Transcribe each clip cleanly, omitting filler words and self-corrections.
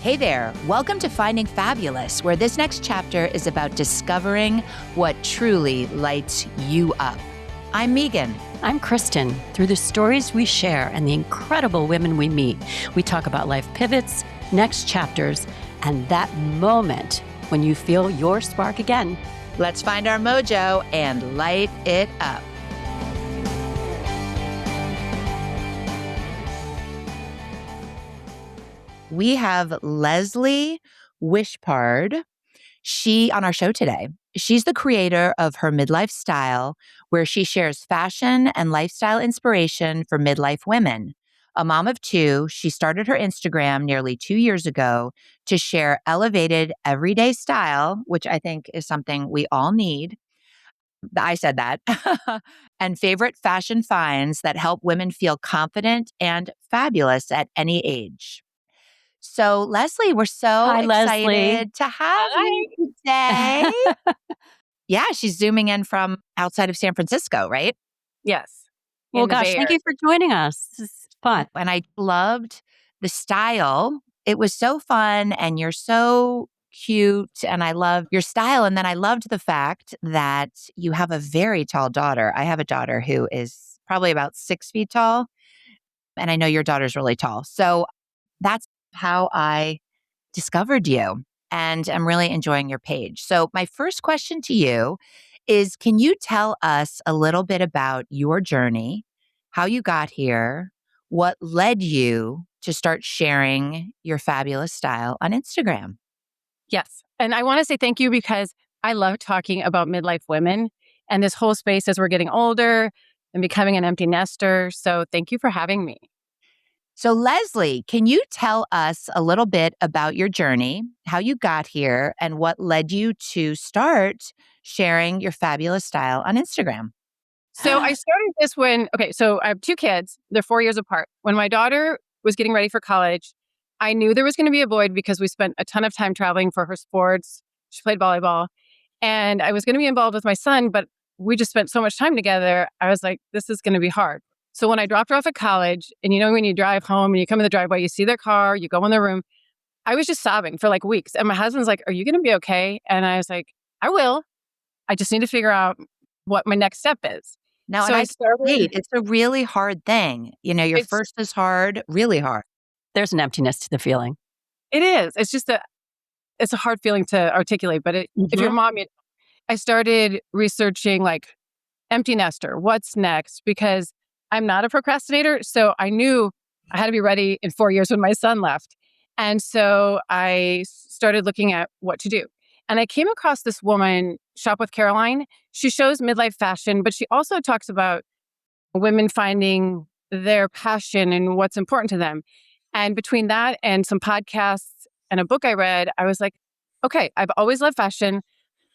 Hey there, welcome to Finding Fabulous, where this next chapter is about discovering what truly lights you up. I'm Megan. I'm Kristen. Through the stories we share and the incredible women we meet, we talk about life pivots, next chapters, and that moment when you feel your spark again. Let's find our mojo and light it up. We have Leslie Wuischpard. On our show today. She's the creator of Her Midlife Style, where she shares fashion and lifestyle inspiration for midlife women. A mom of two, she started her Instagram nearly 2 years ago to share elevated everyday style, which I think is something we all need. I said that. And favorite fashion finds that help women feel confident and fabulous at any age. So, Leslie, we're so Hi, excited Leslie. to have you today. Yeah, she's zooming in from outside of San Francisco, right? Yes. Well, gosh, thank you for joining us. This is fun. And I loved the style. It was so fun, and you're so cute, and I love your style. And then I loved the fact that you have a very tall daughter. I have a daughter who is probably about 6 feet tall, and I know your daughter's really tall. So that's how I discovered you, and I'm really enjoying your page. So my first question to you is, can you tell us a little bit about your journey, how you got here, what led you to start sharing your fabulous style on Instagram? Yes. And I want to say thank you because I love talking about midlife women and this whole space as we're getting older and becoming an empty nester. So thank you for having me. So Leslie, can you tell us a little bit about your journey, how you got here, and what led you to start sharing your fabulous style on Instagram? So I started this so I have two kids. They're 4 years apart. When my daughter was getting ready for college, I knew there was going to be a void because we spent a ton of time traveling for her sports. She played volleyball. And I was going to be involved with my son, but we just spent so much time together. I was like, this is going to be hard. So when I dropped her off at college, and when you drive home and you come in the driveway, you see their car, you go in their room, I was just sobbing for like weeks. And my husband's like, are you going to be okay? And I was like, I will. I just need to figure out what my next step is. Now, So and I started. it's a really hard thing. Your It's first is hard, really hard. There's an emptiness to the feeling. It is. It's a hard feeling to articulate. But if you're a mom, I started researching like empty nester, what's next? Because I'm not a procrastinator. So I knew I had to be ready in 4 years when my son left. And so I started looking at what to do. And I came across this woman, Shop with Caroline. She shows midlife fashion, but she also talks about women finding their passion and what's important to them. And between that and some podcasts and a book I read, I was like, okay, I've always loved fashion.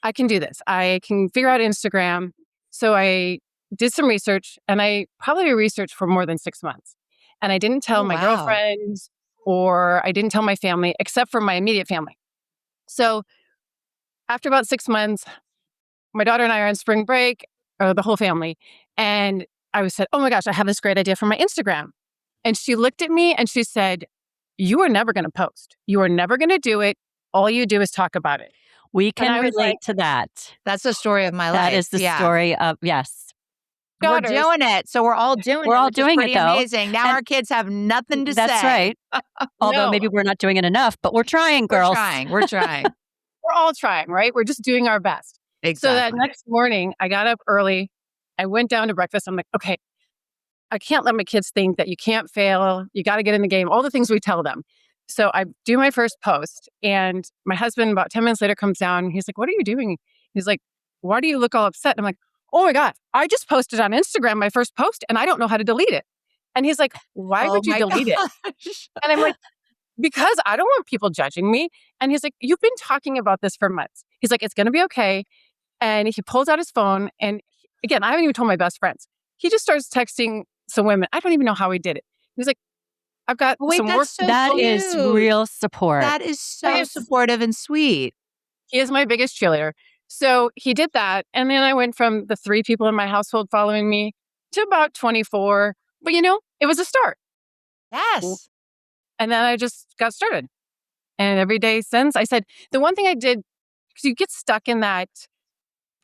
I can do this. I can figure out Instagram. So I did some research, and I probably researched for more than 6 months. And I didn't tell my girlfriends, or I didn't tell my family, except for my immediate family. So after about 6 months, my daughter and I are on spring break, or the whole family. And I said, oh my gosh, I have this great idea for my Instagram. And she looked at me and she said, you are never going to post. You are never going to do it. All you do is talk about it. We can relate to that. That's the story of my life. That is the story of, yes. We're doing it. So we're all doing it. We're all doing it, though. Amazing. Now our kids have nothing to say. That's right. Although maybe we're not doing it enough, but we're trying, girls. We're trying. We're all trying, right? We're just doing our best. Exactly. So that next morning, I got up early. I went down to breakfast. I'm like, okay, I can't let my kids think that you can't fail. You got to get in the game. All the things we tell them. So I do my first post, and my husband about 10 minutes later comes down. And he's like, what are you doing? He's like, why do you look all upset? And I'm like, oh my God, I just posted on Instagram my first post and I don't know how to delete it. And he's like, why would you delete it? And I'm like, because I don't want people judging me. And he's like, you've been talking about this for months. He's like, it's going to be okay. And he pulls out his phone. And again, I haven't even told my best friends. He just starts texting some women. I don't even know how he did it. He's like, I've got some work. That is real support. That is so supportive and sweet. He is my biggest cheerleader. So he did that. And then I went from the 3 people in my household following me to about 24. But it was a start. Yes. And then I just got started. And every day since, I said, the one thing I did, because you get stuck in that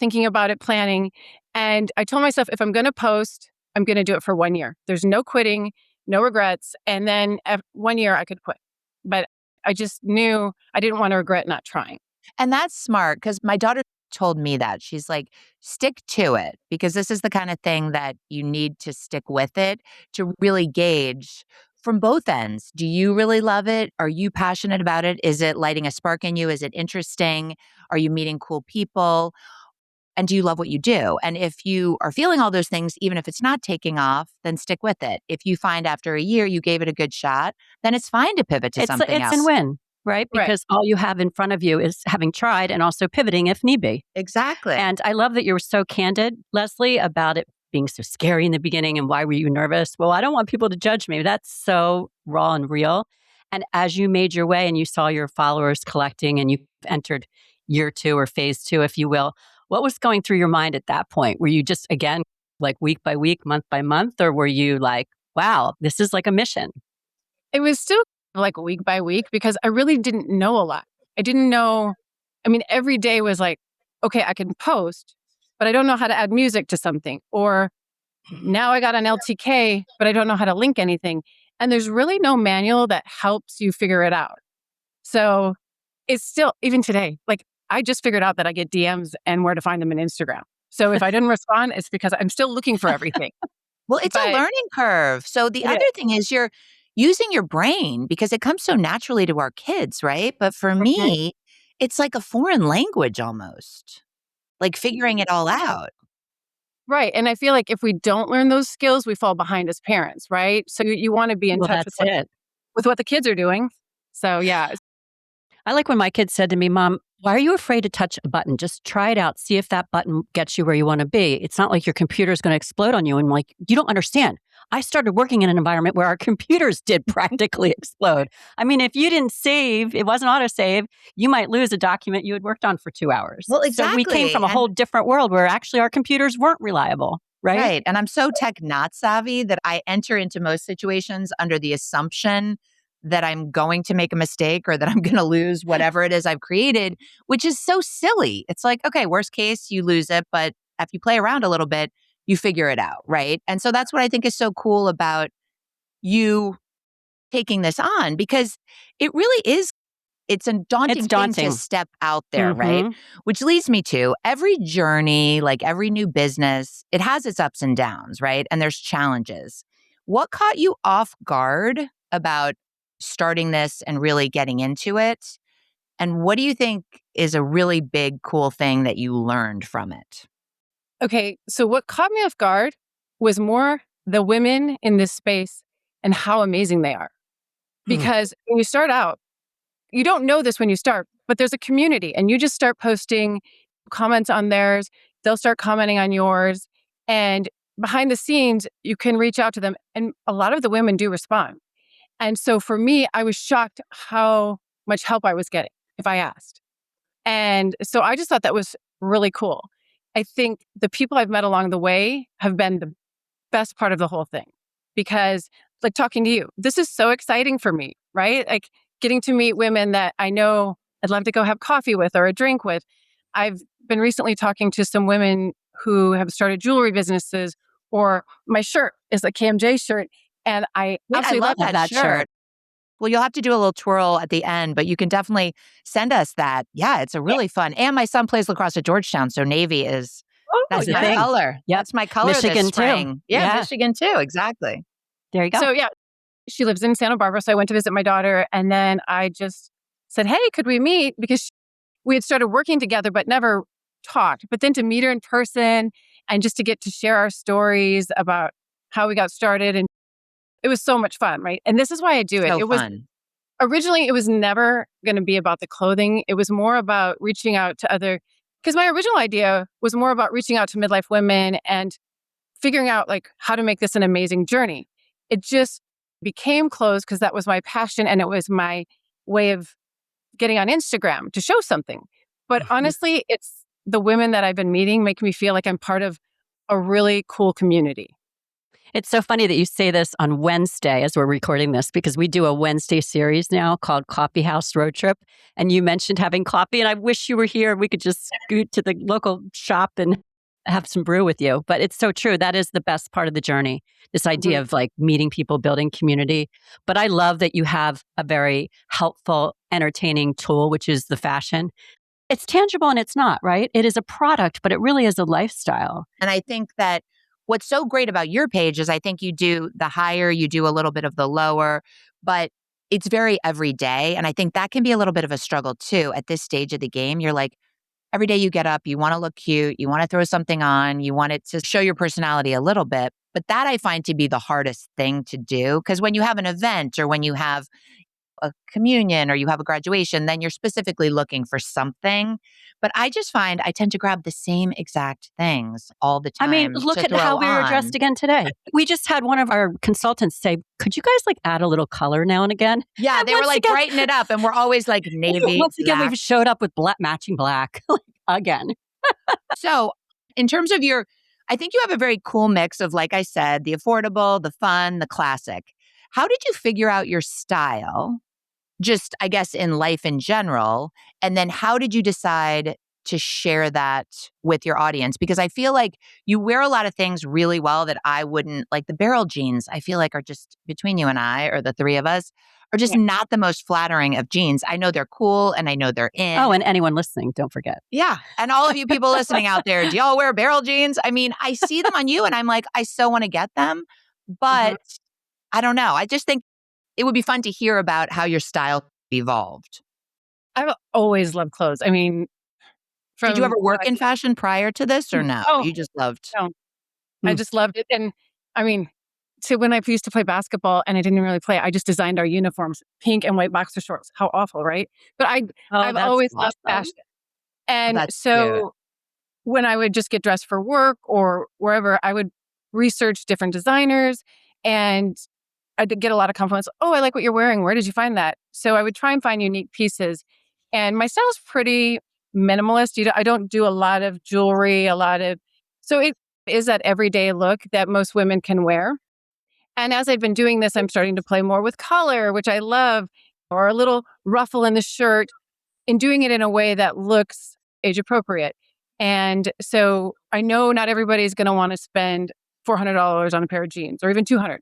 thinking about it, planning. And I told myself, if I'm going to post, I'm going to do it for 1 year. There's no quitting, no regrets. And then 1 year I could quit. But I just knew I didn't want to regret not trying. And that's smart because my daughter told me that. She's like, stick to it because this is the kind of thing that you need to stick with it to really gauge from both ends. Do you really love it? Are you passionate about it? Is it lighting a spark in you? Is it interesting? Are you meeting cool people? And do you love what you do? And if you are feeling all those things, even if it's not taking off, then stick with it. If you find after a year you gave it a good shot, then it's fine to pivot to something It's else. a win, right? Because all you have in front of you is having tried and also pivoting if need be. Exactly. And I love that you were so candid, Leslie, about it being so scary in the beginning and why were you nervous? Well, I don't want people to judge me. That's so raw and real. And as you made your way and you saw your followers collecting and you entered year 2 or phase 2, if you will, what was going through your mind at that point? Were you just, again, like week by week, month by month, or were you like, wow, this is like a mission? It was still like week by week because I really didn't know a lot. I didn't know. I mean, every day was like, okay, I can post, but I don't know how to add music to something. Or now I got an LTK, but I don't know how to link anything. And there's really no manual that helps you figure it out. So it's still, even today, like I just figured out that I get DMs and where to find them in Instagram. So if I didn't respond, it's because I'm still looking for everything. Well, it's a learning curve. So the other thing is you're using your brain because it comes so naturally to our kids, right? But for me, it's like a foreign language almost, like figuring it all out. Right. And I feel like if we don't learn those skills, we fall behind as parents, right? So you want to be in touch with what the kids are doing. So yeah. I like when my kids said to me, Mom, why are you afraid to touch a button? Just try it out. See if that button gets you where you want to be. It's not like your computer is going to explode on you. And like, you don't understand. I started working in an environment where our computers did practically explode. I mean, if you didn't save, it wasn't autosave, you might lose a document you had worked on for 2 hours. Well, exactly. So we came from a whole different world where actually our computers weren't reliable, right? Right. And I'm so tech not savvy that I enter into most situations under the assumption that I'm going to make a mistake or that I'm going to lose whatever it is I've created, which is so silly. It's like, okay, worst case, you lose it. But if you play around a little bit, you figure it out. Right. And so that's what I think is so cool about you taking this on because it really is. It's a daunting thing to step out there, right? Which leads me to every journey, like every new business, it has its ups and downs, right? And there's challenges. What caught you off guard about starting this and really getting into it? And what do you think is a really big, cool thing that you learned from it? Okay, so what caught me off guard was more the women in this space and how amazing they are. Because when you start out, you don't know this when you start, but there's a community and you just start posting comments on theirs. They'll start commenting on yours. And behind the scenes, you can reach out to them. And a lot of the women do respond. And so for me, I was shocked how much help I was getting if I asked. And so I just thought that was really cool. I think the people I've met along the way have been the best part of the whole thing because like talking to you, this is so exciting for me, right? Like getting to meet women that I know I'd love to go have coffee with or a drink with. I've been recently talking to some women who have started jewelry businesses or my shirt is a KMJ shirt. And I absolutely love that shirt. Well, you'll have to do a little twirl at the end, but you can definitely send us that. Yeah, it's a really fun. And my son plays lacrosse at Georgetown, so navy is that's my color. Yep. That's my color Michigan this spring. too. Yeah, Michigan too. Exactly. There you go. So yeah, she lives in Santa Barbara, so I went to visit my daughter, and then I just said, "Hey, could we meet?" Because we had started working together, but never talked. But then to meet her in person and just to get to share our stories about how we got started, and it was so much fun, right? And this is why I do it. So it was fun. Originally, it was never going to be about the clothing. It was more about reaching out to other, because my original idea was more about reaching out to midlife women and figuring out like how to make this an amazing journey. It just became clothes because that was my passion and it was my way of getting on Instagram to show something. But honestly, it's the women that I've been meeting make me feel like I'm part of a really cool community. It's so funny that you say this on Wednesday as we're recording this, because we do a Wednesday series now called Coffee House Road Trip. And you mentioned having coffee, and I wish you were here. We could just scoot to the local shop and have some brew with you. But it's so true. That is the best part of the journey, this idea of like meeting people, building community. But I love that you have a very helpful, entertaining tool, which is the fashion. It's tangible and it's not, right? It is a product, but it really is a lifestyle. And I think that what's so great about your page is I think you do the higher, you do a little bit of the lower, but it's very everyday. And I think that can be a little bit of a struggle too at this stage of the game. You're like, every day you get up, you want to look cute, you want to throw something on, you want it to show your personality a little bit. But that I find to be the hardest thing to do. Because when you have an event or when you have a communion or you have a graduation, then you're specifically looking for something. But I just find I tend to grab the same exact things all the time. I mean, look at how we were dressed again today. We just had one of our consultants say, could you guys like add a little color now and again? Yeah, and they were like again, brighten it up. And we're always like navy. Once again, black. we've showed up with matching black again. So in terms of I think you have a very cool mix of, like I said, the affordable, the fun, the classic. How did you figure out your style? Just, I guess, in life in general. And then how did you decide to share that with your audience? Because I feel like you wear a lot of things really well that I wouldn't, like the barrel jeans, I feel like are just, between you and I, or the three of us, are just not the most flattering of jeans. I know they're cool and I know they're in. Oh, and anyone listening, don't forget. Yeah. And all of you people listening out there, do y'all wear barrel jeans? I mean, I see them on you and I'm like, I so want to get them. But I don't know. I just think it would be fun to hear about how your style evolved. I've always loved clothes. I mean, did you ever work in fashion prior to this or no? Oh, you just loved? No, I just loved it. And I mean, so when I used to play basketball and I didn't really play, I just designed our uniforms, pink and white boxer shorts. How awful, right? But I've always loved fashion. And so cute. When I would just get dressed for work or wherever, I would research different designers and I did get a lot of compliments. Oh, I like what you're wearing. Where did you find that? So I would try and find unique pieces. And my style's pretty minimalist. I don't do a lot of jewelry, so it is that everyday look that most women can wear. And as I've been doing this, I'm starting to play more with color, which I love, or a little ruffle in the shirt, and doing it in a way that looks age appropriate. And so I know not everybody's going to want to spend $400 on a pair of jeans or even $200.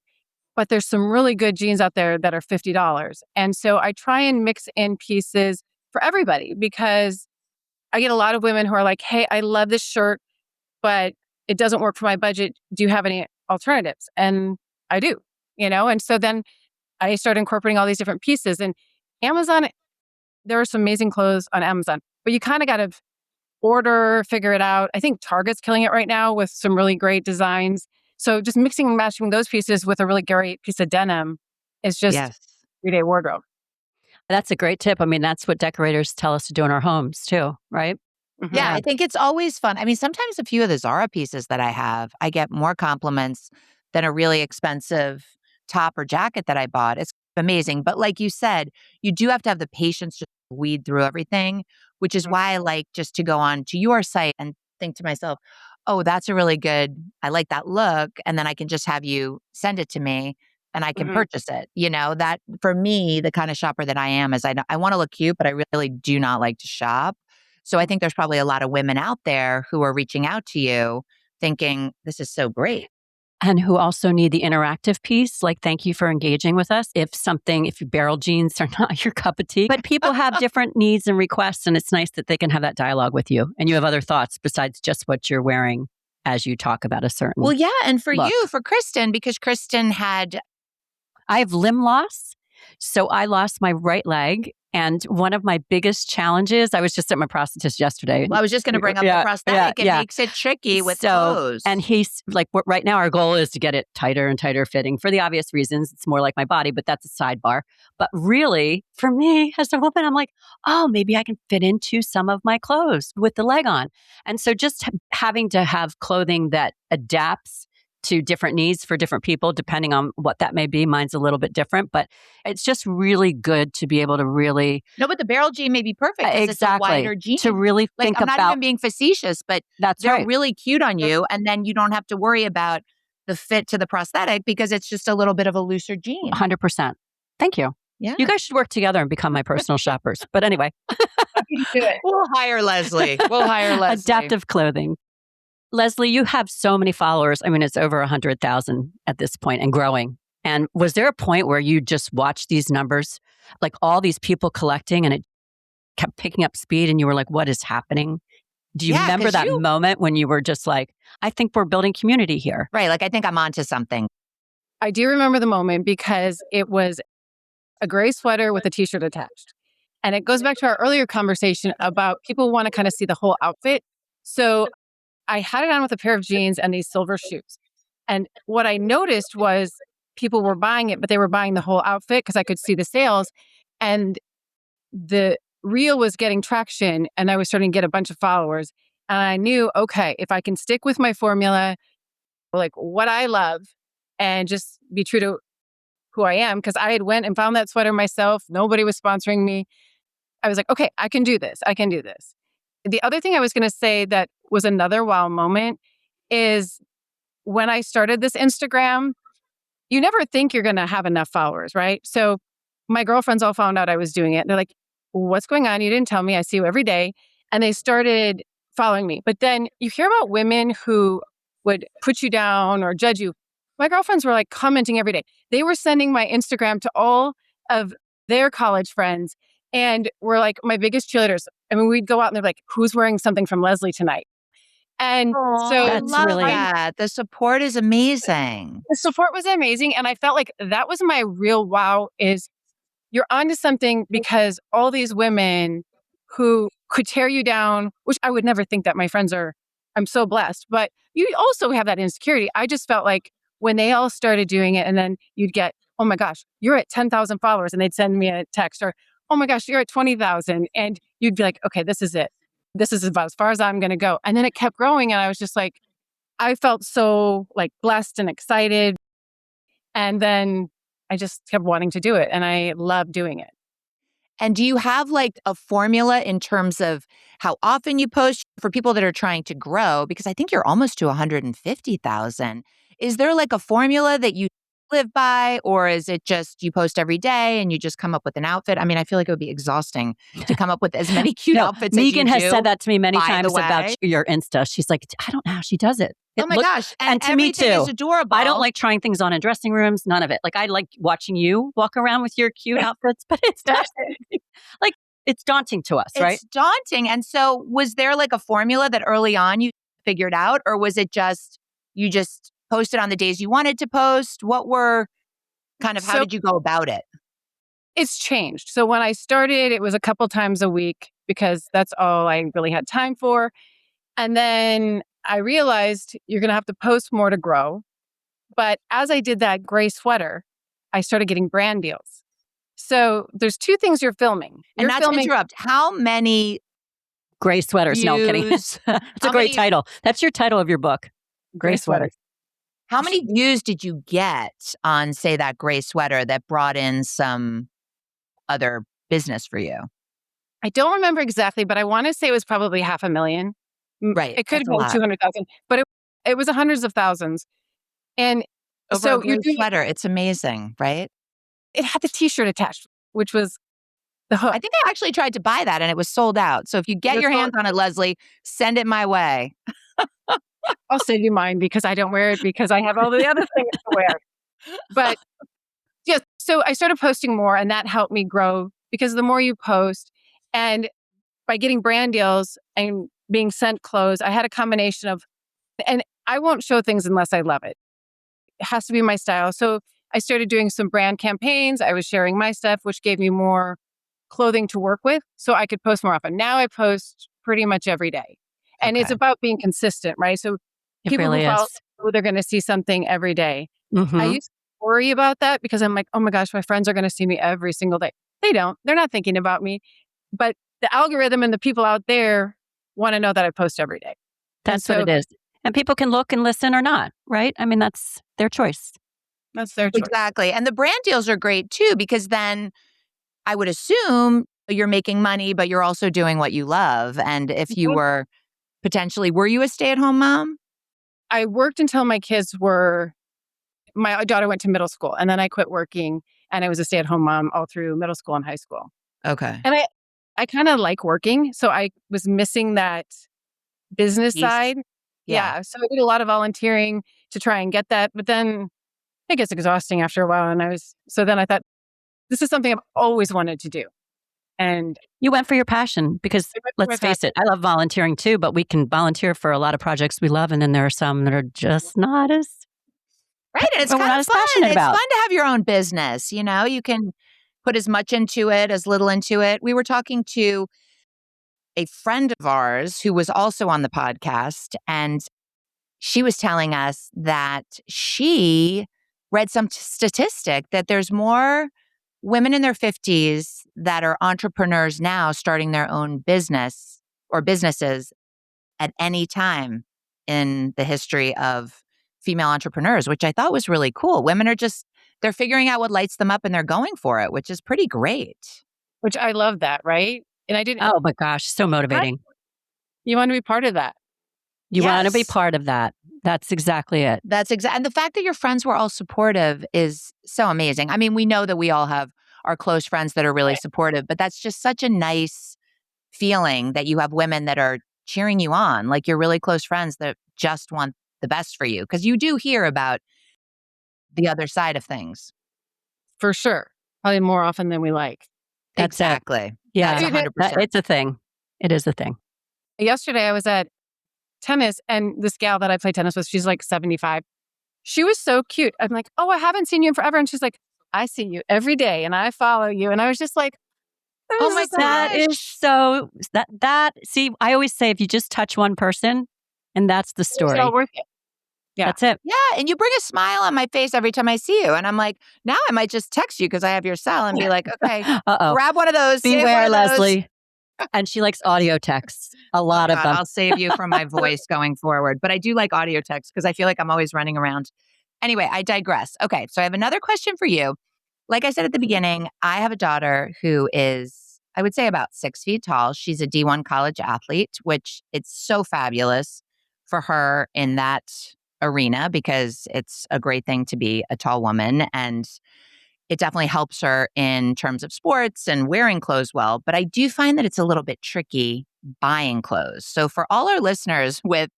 But there's some really good jeans out there that are $50. And so I try and mix in pieces for everybody because I get a lot of women who are like, hey, I love this shirt, but it doesn't work for my budget. Do you have any alternatives? And I do, and so then I started incorporating all these different pieces. And Amazon, there are some amazing clothes on Amazon, but you kind of got to figure it out. I think Target's killing it right now with some really great designs. So just mixing and matching those pieces with a really great piece of denim is just everyday wardrobe. That's a great tip. I mean, that's what decorators tell us to do in our homes too, right? Mm-hmm. Yeah, I think it's always fun. I mean, sometimes a few of the Zara pieces that I have, I get more compliments than a really expensive top or jacket that I bought. It's amazing. But like you said, you do have to have the patience to weed through everything, which is why I like just to go on to your site and think to myself, oh, that's a really good, I like that look. And then I can just have you send it to me and I can purchase it. That for me, the kind of shopper that I am is I want to look cute, but I really do not like to shop. So I think there's probably a lot of women out there who are reaching out to you thinking, this is so great. And who also need the interactive piece, like thank you for engaging with us. If your barrel jeans are not your cup of tea, but people have different needs and requests, and it's nice that they can have that dialogue with you. And you have other thoughts besides just what you're wearing as you talk about a certain Well, yeah, and for look. you, for Kristen, because Kristen I have limb loss. So I lost my right leg. And one of my biggest challenges, I was just at my prosthetist yesterday. Well, I was just going to bring up the prosthetic. It makes it tricky with clothes. And he's like, right now our goal is to get it tighter and tighter fitting for the obvious reasons. It's more like my body, but that's a sidebar. But really, for me as a woman, I'm like, oh, maybe I can fit into some of my clothes with the leg on. And so just having to have clothing that adapts to different needs for different people, depending on what that may be. Mine's a little bit different, but it's just really good to be able to really... No, but the barrel jean may be perfect. Exactly. It's a wider jean. To really think I'm about... not even being facetious, but they're really cute on you. And then you don't have to worry about the fit to the prosthetic because it's just a little bit of a looser jean. 100%. Thank you. Yeah. You guys should work together and become my personal shoppers. But anyway, We'll hire Leslie. We'll hire Leslie. adaptive clothing. Leslie, you have so many followers. I mean, it's over 100,000 at this point and growing. And was there a point where you just watched these numbers, like all these people collecting and it kept picking up speed and you were like, what is happening? Do you remember that moment when you were just like, I think we're building community here? Right. Like, I think I'm onto something. I do remember the moment because it was a gray sweater with a t-shirt attached. And it goes back to our earlier conversation about people want to kind of see the whole outfit. So I had it on with a pair of jeans and these silver shoes. And what I noticed was people were buying it, but they were buying the whole outfit because I could see the sales. And the reel was getting traction and I was starting to get a bunch of followers. And I knew, okay, if I can stick with my formula, like what I love, and just be true to who I am, because I had went and found that sweater myself. Nobody was sponsoring me. I was like, okay, I can do this. I can do this. The other thing I was going to say that was another wow moment is when I started this Instagram, you never think you're going to have enough followers, right? So my girlfriends all found out I was doing it. They're like, what's going on? You didn't tell me. I see you every day. And they started following me. But then you hear about women who would put you down or judge you. My girlfriends were like commenting every day. They were sending my Instagram to all of their college friends and were like my biggest cheerleaders. I mean, we'd go out and they're like, who's wearing something from Leslie tonight? And so I love that. The support is amazing. the support was amazing. And I felt like that was my real wow is you're onto something because all these women who could tear you down, which I would never think that my friends are, I'm so blessed. But you also have that insecurity. I just felt like when they all started doing it and then you'd get, oh my gosh, you're at 10,000 followers and they'd send me a text or, oh my gosh, you're at 20,000. And you'd be like, okay, this is it. This is about as far as I'm going to go. And then it kept growing. And I was just like, I felt so like blessed and excited. And then I just kept wanting to do it. And I love doing it. And do you have like a formula in terms of how often you post for people that are trying to grow? Because I think you're almost to 150,000. Is there like a formula that you live by, or is it just you post every day and you just come up with an outfit? I mean, I feel like it would be exhausting to come up with as many cute outfits Megan as you has do, said that to me many by times the way. about your Insta. She's like, I don't know how she does it. Oh my gosh. And to me everything too. is adorable. I don't like trying things on in dressing rooms, none of it. Like I like watching you walk around with your cute outfits, but it's not like it's daunting to us, right? It's daunting. And so was there like a formula that early on you figured out, or was it just, you just posted on the days you wanted to post? What were kind of, how did you go about it? It's changed. So when I started, it was a couple times a week because that's all I really had time for. And then I realized you're going to have to post more to grow. But as I did that gray sweater, I started getting brand deals. So there's two things you're filming. And not to interrupt, how many gray sweaters? No, I'm kidding. views- It's a great title. That's your title of your book. Gray sweaters. How many views did you get on, say, that gray sweater that brought in some other business for you? I don't remember exactly, but I want to say it was probably 500,000. Right. It could have been 200,000, but it was hundreds of thousands. And Over so a gray sweater, it's amazing, right? it had the t-shirt attached, which was the hook. I think I actually tried to buy that and it was sold out. So if you get your hands on it, Leslie, send it my way. I'll send you mine because I don't wear it because I have all the other things to wear. But yeah, so I started posting more and that helped me grow because the more you post and by getting brand deals and being sent clothes, I had a combination of, and I won't show things unless I love it. It has to be my style. So I started doing some brand campaigns. I was sharing my stuff, which gave me more clothing to work with so I could post more often. Now I post pretty much every day. And it's about being consistent, right? So people really who follow, is. they're going to see something every day. Mhm. I used to worry about that because I'm like, oh my gosh, my friends are going to see me every single day. They don't. They're not thinking about me. But the algorithm and the people out there want to know that I post every day. That's what it is. And people can look and listen or not, right? I mean, that's their choice. That's their choice. Exactly. And the brand deals are great too, because then I would assume you're making money, but you're also doing what you love. And if you were potentially, were you a stay-at-home mom? I worked until my kids were my daughter went to middle school and then I quit working and I was a stay-at-home mom all through middle school and high school. Okay. And I kind of like working. So I was missing that business Piece. side. Yeah. Yeah. So I did a lot of volunteering to try and get that. But then it gets exhausting after a while. So then I thought, this is something I've always wanted to do. And You went for your passion because I went for my let's face it, I love volunteering too, but we can volunteer for a lot of projects we love. And then there are some that are just not as, Right. And it's but we're kind not of as fun. passionate It's about. fun to have your own business. You can put as much into it, as little into it. We were talking to a friend of ours who was also on the podcast, and she was telling us that she read some statistic that there's more women in their 50s that are entrepreneurs now starting their own business or businesses at any time in the history of female entrepreneurs, which I thought was really cool. Women are they're figuring out what lights them up and they're going for it, which is pretty great. which I love that. Right. And I didn't, Oh my gosh, so motivating. you want to be part of that. You want to be Yes. part of that. That's exactly it. That's exactly. And the fact that your friends were all supportive is so amazing. I mean, we know that we all have our close friends that are really Right. supportive, but that's just such a nice feeling that you have women that are cheering you on, like your really close friends that just want the best for you. Because you do hear about the other side of things. For sure. Probably more often than we like. That's it. Exactly. Yeah, That's 100%. it's a thing. It is a thing. Yesterday I was at tennis and this gal that I play tennis with, she's like 75. She was so cute. I'm like, oh, I haven't seen you in forever. And she's like, I see you every day and I follow you. And I was just like, Oh my That is gosh. so see, I always say if you just touch one person and that's the it's story. all worth it. Yeah. That's it. Yeah. And you bring a smile on my face every time I see you. And I'm like, now I might just text you because I have your cell and be like, okay, Uh-oh. grab one of those. save one Beware, of those. Leslie. And she likes audio texts. A lot of God, them. I'll save you from my voice going forward. But I do like audio text because I feel like I'm always running around. Anyway, I digress. Okay. So I have another question for you. Like I said at the beginning, I have a daughter who is, I would say, about 6 feet tall. She's a D1 college athlete, which it's so fabulous for her in that arena because it's a great thing to be a tall woman. And it definitely helps her in terms of sports and wearing clothes well. But I do find that it's a little bit tricky buying clothes. So for all our listeners with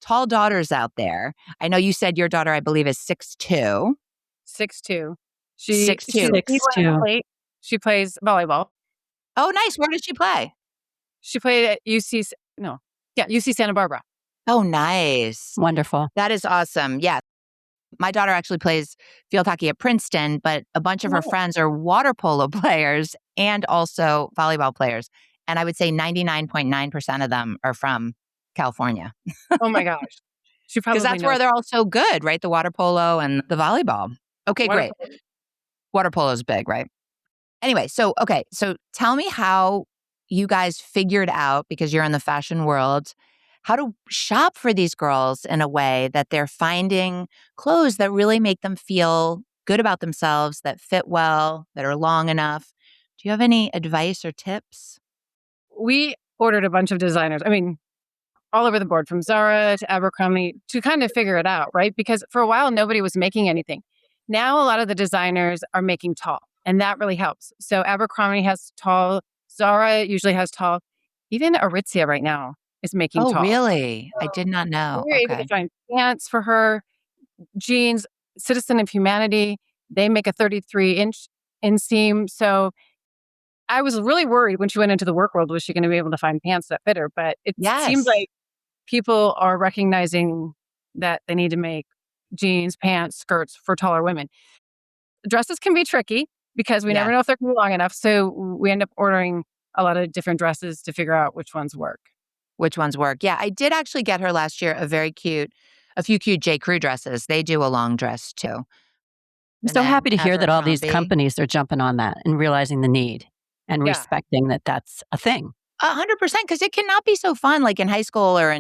tall daughters out there, I know you said your daughter, I believe, is 6'2". 6'2". She's 6'2". a D1 athlete. She plays volleyball. Oh, nice. Where does she play? She played at UC Santa Barbara. Oh, nice. Wonderful. That is awesome. Yeah. My daughter actually plays field hockey at Princeton, but a bunch of her Oh. friends are water polo players and also volleyball players. And I would say 99.9% of them are from California Oh my gosh. She probably because that's where knows. they're all so good, right? The water polo and the volleyball. Okay, Water great. polo. Water polo is big, right? Anyway, so tell me how you guys figured out, because you're in the fashion world, how to shop for these girls in a way that they're finding clothes that really make them feel good about themselves, that fit well, that are long enough. Do you have any advice or tips? We ordered a bunch of designers. I mean, all over the board, from Zara to Abercrombie, to kind of figure it out, right? Because for a while, nobody was making anything. Now, a lot of the designers are making tall, and that really helps. So Abercrombie has tall. Zara usually has tall. Even Aritzia right now is making Oh, tall. really? I So did not know. we were able to Okay. find pants for her, jeans. Citizen of Humanity, they make a 33-inch inseam. So I was really worried when she went into the work world, was she going to be able to find pants that fit her? But it seems Yes. like people are recognizing that they need to make jeans, pants, skirts for taller women. Dresses can be tricky because we Yeah. never know if they're going to be long enough. So we end up ordering a lot of different dresses to figure out which ones work. Which ones work? Yeah, I did actually get her last year a few cute J. Crew dresses. They do a long dress too. I'm And so then happy to hear that all these Abercrombie. companies are jumping on that and realizing the need and Yeah. respecting that that's a thing. 100%, because it cannot be so fun like in high school or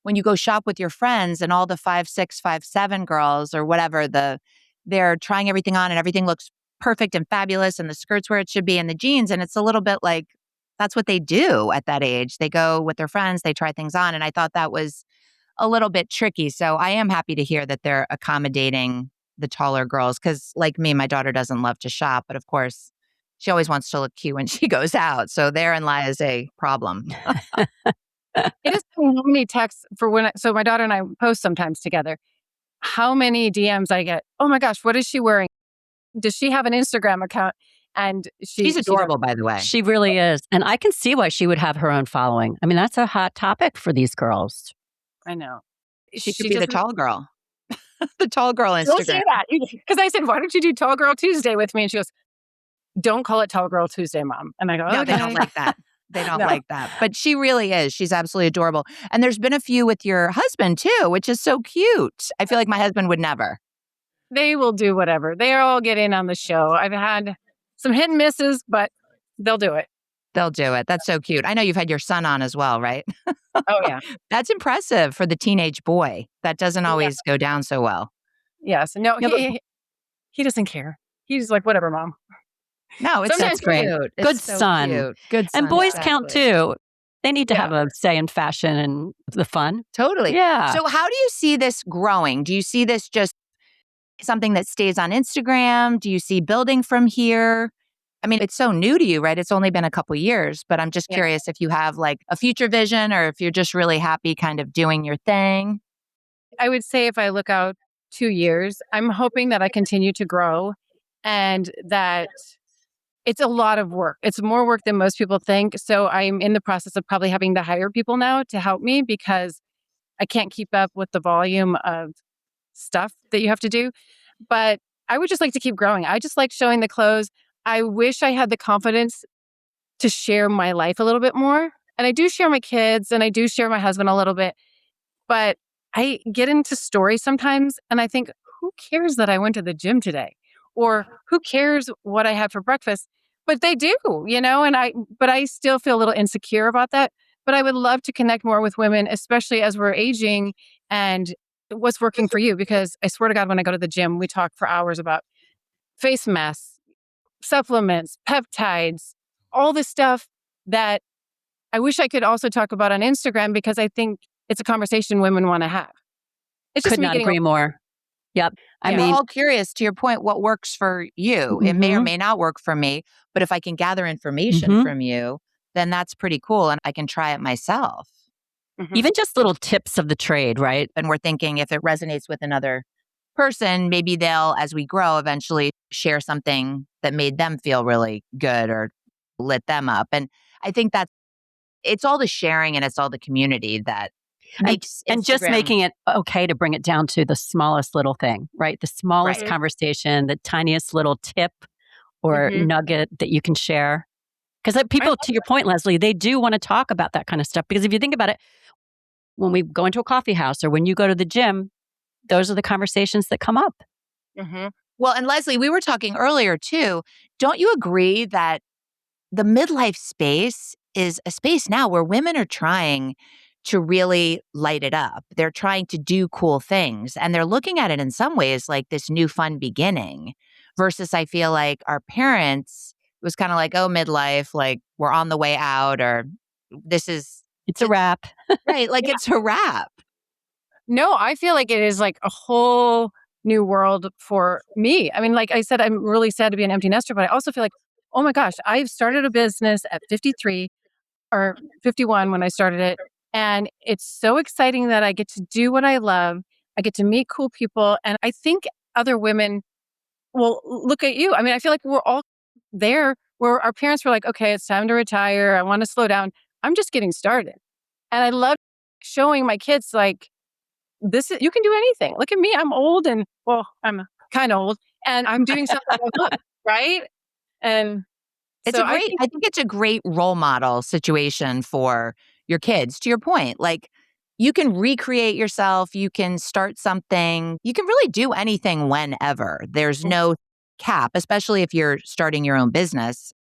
when you go shop with your friends and all the 5'6", 5'7" girls or whatever, they're trying everything on and everything looks perfect and fabulous and the skirt's where it should be and the jeans. And it's a little bit like that's what they do at that age. They go with their friends, they try things on. And I thought that was a little bit tricky. So I am happy to hear that they're accommodating the taller girls because, like me, my daughter doesn't love to shop, but of course, she always wants to look cute when she goes out. So therein lies a problem. It is funny how many texts for so my daughter and I post sometimes together. How many DMs I get? Oh my gosh, what is she wearing? Does she have an Instagram account? And She's she does. adorable, by the way. She really is. And I can see why she would have her own following. I mean, that's a hot topic for these girls. I know. She could be the tall girl. The tall girl Don't say Instagram. that. Because I said, why don't you do Tall Girl Tuesday with me? And she goes, don't call it Tall Girl Tuesday, Mom. And I go, No, okay. they don't like that. They don't No. like that. But she really is. She's absolutely adorable. And there's been a few with your husband too, which is so cute. I feel like my husband would never. They will do whatever. They all get in on the show. I've had some hit and misses, but they'll do it. They'll do it. That's so cute. I know you've had your son on as well, right? Oh, yeah. That's impressive for the teenage boy. That doesn't always go down so well. Yes. No, Yeah, he doesn't care. He's like, whatever, Mom. No, it's Sometimes so great. cute. Good It's so son. cute. Good son. And boys count exactly. too. They need to Yeah. have a say in fashion and the fun. Totally. Yeah. So how do you see this growing? Do you see this just something that stays on Instagram? Do you see building from here? I mean, it's so new to you, right? It's only been a couple years, but I'm just Yeah. curious if you have like a future vision or if you're just really happy kind of doing your thing. I would say if I look out 2 years, I'm hoping that I continue to grow and that it's a lot of work. It's more work than most people think. So I'm in the process of probably having to hire people now to help me because I can't keep up with the volume of stuff that you have to do. But I would just like to keep growing. I just like showing the clothes. I wish I had the confidence to share my life a little bit more. And I do share my kids and I do share my husband a little bit. But I get into stories sometimes and I think, who cares that I went to the gym today? Or who cares what I had for breakfast? But they do, but I still feel a little insecure about that. But I would love to connect more with women, especially as we're aging and what's working for you. Because I swear to God, when I go to the gym, we talk for hours about face masks, supplements, peptides, all this stuff that I wish I could also talk about on Instagram because I think it's a conversation women want to have. It's just Could me not getting agree more. Yep. I We're mean, all curious to your point, what works for you? It may or Mhm. may not work for me, but if I can gather information Mhm. from you, then that's pretty cool and I can try it myself. Even just little tips of the trade, right? And we're thinking if it resonates with another person, maybe they'll, as we grow, eventually share something that made them feel really good or lit them up. And I think that it's all the sharing and it's all the community that makes And just Instagram- making it okay to bring it down to the smallest little thing, right? The smallest Right. conversation, the tiniest little tip or Mhm. nugget that you can share. Because people, to your point, Leslie, they do want to talk about that kind of stuff. Because if you think about it, when we go into a coffee house or when you go to the gym, those are the conversations that come up. Mhm. Well, and Leslie, we were talking earlier too. Don't you agree that the midlife space is a space now where women are trying to really light it up? They're trying to do cool things and they're looking at it in some ways like this new fun beginning versus I feel like our parents it was kind of like, oh, midlife, like we're on the way out or this is It's a wrap. right. Like Yeah. it's a wrap. No, I feel like it is like a whole new world for me. I mean, like I said, I'm really sad to be an empty nester, but I also feel like, oh my gosh, I've started a business at 53 or 51 when I started it. And it's so exciting that I get to do what I love. I get to meet cool people. And I think other women will look at you. I mean, I feel like we're all there where our parents were like, okay, it's time to retire. I want to slow down. I'm just getting started. And I love showing my kids like, you can do anything. Look at me. I'm old and I'm kind of old and I'm doing something I love, right? And It's so I think it's a great role model situation for your kids. To your point, like you can recreate yourself, you can start something, you can really do anything whenever. There's no cap, especially if you're starting your own business.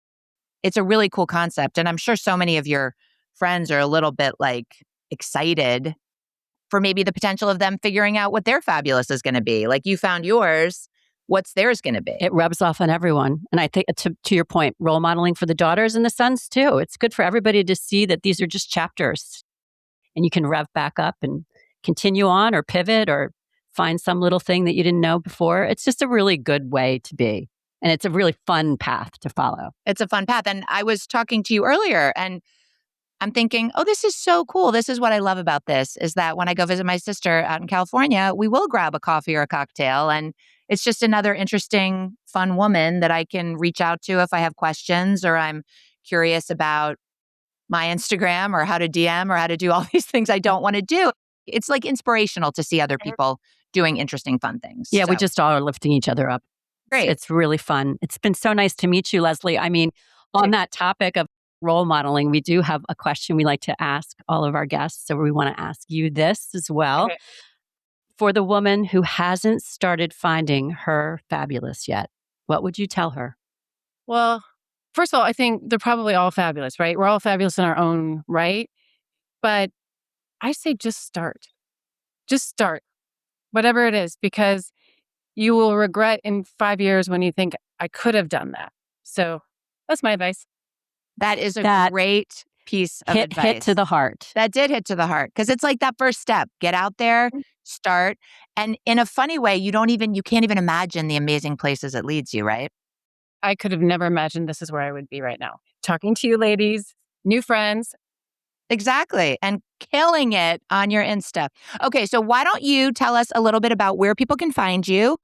It's a really cool concept. And I'm sure so many of your friends are a little bit like excited for maybe the potential of them figuring out what their fabulous is going to be. Like you found yours, what's theirs going to be? It rubs off on everyone. And I think to your point, role modeling for the daughters and the sons too. It's good for everybody to see that these are just chapters and you can rev back up and continue on or pivot or find some little thing that you didn't know before. It's just a really good way to be. And it's a really fun path to follow. It's a fun path. And I was talking to you earlier and I'm thinking, oh, this is so cool. This is what I love about this is that when I go visit my sister out in California, we will grab a coffee or a cocktail. And it's just another interesting, fun woman that I can reach out to if I have questions or I'm curious about my Instagram or how to DM or how to do all these things I don't want to do. It's like inspirational to see other people doing interesting, fun things. Yeah, So, we just all are lifting each other up. great. It's really fun. It's been so nice to meet you, Leslie. I mean, on that topic of role modeling, we do have a question we like to ask all of our guests. So we want to ask you this as well. Okay. For the woman who hasn't started finding her fabulous yet, what would you tell her? Well, first of all, I think they're probably all fabulous, right? We're all fabulous in our own right. But I say just start. Just start, whatever it is, because you will regret in 5 years when you think, I could have done that. So that's my advice. That is a That great piece of advice. Hit to the heart. That did hit to the heart because it's like that first step. Get out there, start. And in a funny way, you can't even imagine the amazing places it leads you, right? I could have never imagined this is where I would be right now. Talking to you ladies, new friends. Exactly. And killing it on your Insta. Okay, so why don't you tell us a little bit about where people can find you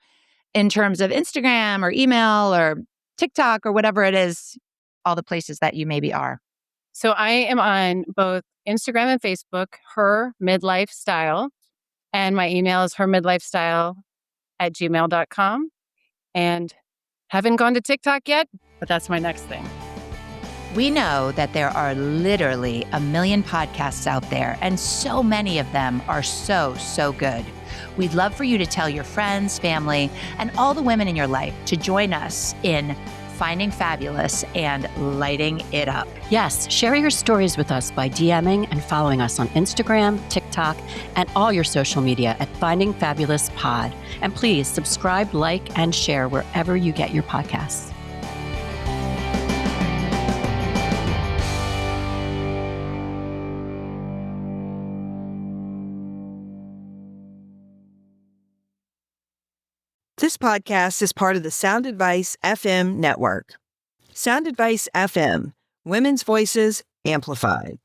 in terms of Instagram or email or TikTok or whatever it is, all the places that you maybe are. So I am on both Instagram and Facebook, Her Midlife Style. And my email is hermidlifestyle@gmail.com. And haven't gone to TikTok yet, but that's my next thing. We know that there are literally a million podcasts out there, and so many of them are so, so good. We'd love for you to tell your friends, family, and all the women in your life to join us in finding fabulous and lighting it up. Yes, share your stories with us by DMing and following us on Instagram, TikTok, and all your social media at Finding Fabulous Pod. And please subscribe, like, and share wherever you get your podcasts. This podcast is part of the Sound Advice FM network. Sound Advice FM, women's voices amplified.